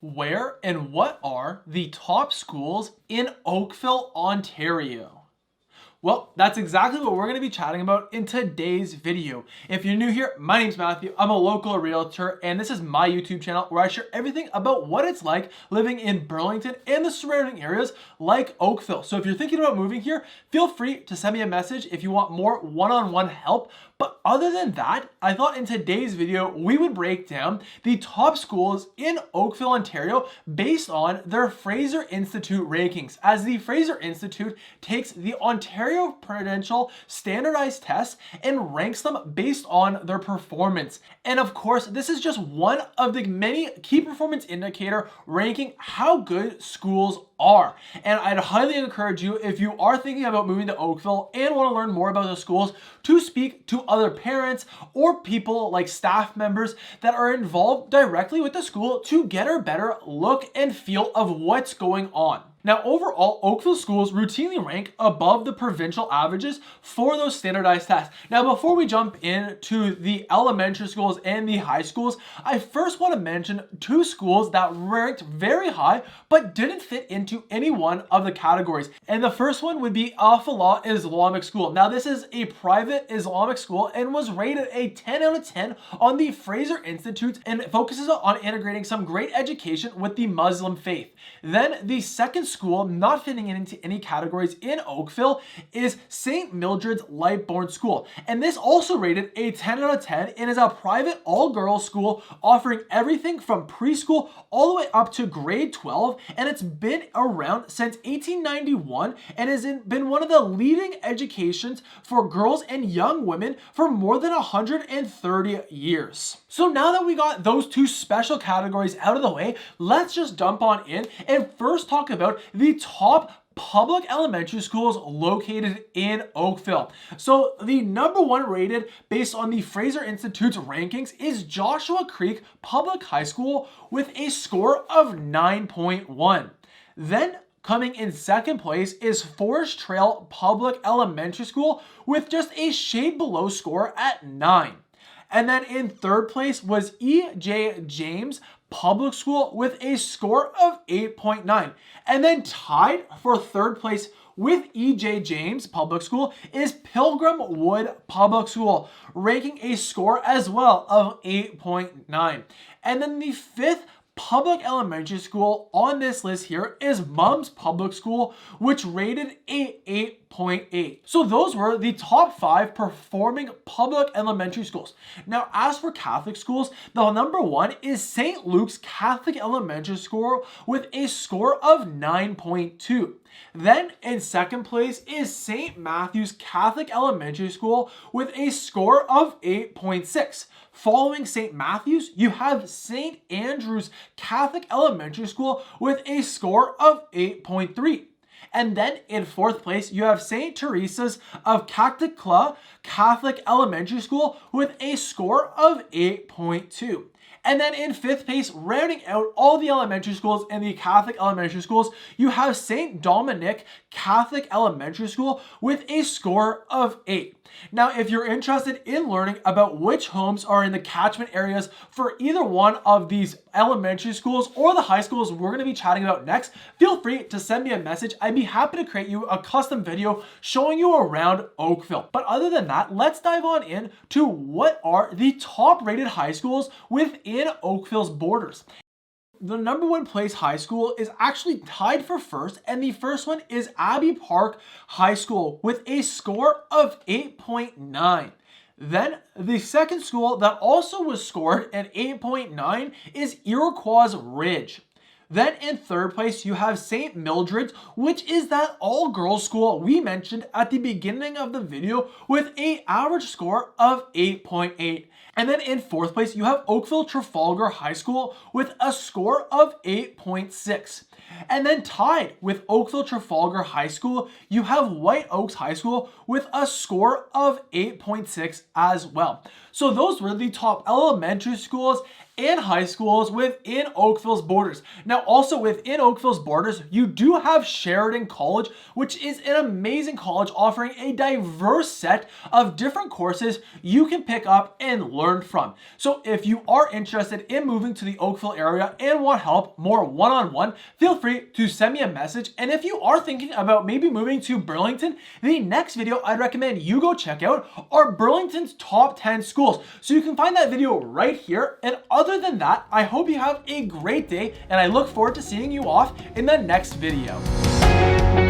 Where and what are the top schools in Oakville, Ontario? Well, that's exactly what we're going to be chatting about in today's video. If you're new here, my name's Matthew. I'm a local realtor, and this is my YouTube channel where I share everything about what it's like living in Burlington and the surrounding areas like Oakville. So if you're thinking about moving here, feel free to send me a message if you want more one-on-one help. But other than that, I thought in today's video, we would break down the top schools in Oakville, Ontario based on their Fraser Institute rankings, as the Fraser Institute takes the Ontario provincial standardized tests and ranks them based on their performance. And of course, this is just one of the many key performance indicator ranking how good schools are. And I'd highly encourage you, if you are thinking about moving to Oakville and want to learn more about the schools, to speak to other parents or people like staff members that are involved directly with the school to get a better look and feel of what's going on. Now, overall, Oakville schools routinely rank above the provincial averages for those standardized tests. Now, before we jump into the elementary schools and the high schools, I first want to mention two schools that ranked very high but didn't fit into any one of the categories. And the first one would be Oakville Islamic School. Now, this is a private Islamic school and was rated a 10 out of 10 on the Fraser Institute and focuses on integrating some great education with the Muslim faith. Then the second school not fitting into any categories in Oakville is St. Mildred's Lightbourne School. And this also rated a 10 out of 10 and is a private all-girls school offering everything from preschool all the way up to grade 12. And it's been around since 1891 and has been one of the leading educations for girls and young women for more than 130 years. So now that we got those two special categories out of the way, let's just jump on in and first talk about the top public elementary schools located in Oakville. So the number one rated based on the Fraser Institute's rankings is Joshua Creek Public High School with a score of 9.1. Then coming in second place is Forest Trail Public Elementary School with just a shade below score at 9. And then in third place was E.J. James Public School with a score of 8.9. And then tied for third place with E.J. James Public School is Pilgrim Wood Public School, ranking a score as well of 8.9. And then the fifth public elementary school on this list here is Mums Public School, which rated a 8.8. So those were the top 5 performing public elementary schools. Now, as for Catholic schools, the number one is St. Luke's Catholic Elementary School with a score of 9.2. Then in second place is St. Matthew's Catholic Elementary School with a score of 8.6. Following St. Matthew's, you have St. Andrew's Catholic Elementary School with a score of 8.3. And then in fourth place, you have St. Teresa's of Cacticla Catholic Elementary School with a score of 8.2. And then in fifth place, rounding out all the elementary schools and the Catholic elementary schools, you have St. Dominic Catholic Elementary School with a score of 8. Now, if you're interested in learning about which homes are in the catchment areas for either one of these elementary schools or the high schools we're going to be chatting about next, feel free to send me a message. I'd be happy to create you a custom video showing you around Oakville. But other than that, let's dive on in to what are the top rated high schools within Oakville's borders. The number one place high school is actually tied for first, and the first one is Abbey Park High School with a score of 8.9. Then the second school that also was scored an 8.9 is Iroquois Ridge. Then in third place, you have St. Mildred's, which is that all-girls school we mentioned at the beginning of the video with an average score of 8.8. And then in fourth place, you have Oakville Trafalgar High School with a score of 8.6. And then tied with Oakville Trafalgar High School, you have White Oaks High School with a score of 8.6 as well. So those were the top elementary schools and high schools within Oakville's borders. Now, also within Oakville's borders, you do have Sheridan College, which is an amazing college offering a diverse set of different courses you can pick up and learn learn from. So if you are interested in moving to the Oakville area and want help more one-on-one, feel free to send me a message. And if you are thinking about maybe moving to Burlington, the next video I'd recommend you go check out are Burlington's top 10 schools. So you can find that video right here. And other than that, I hope you have a great day, and I look forward to seeing you off in the next video.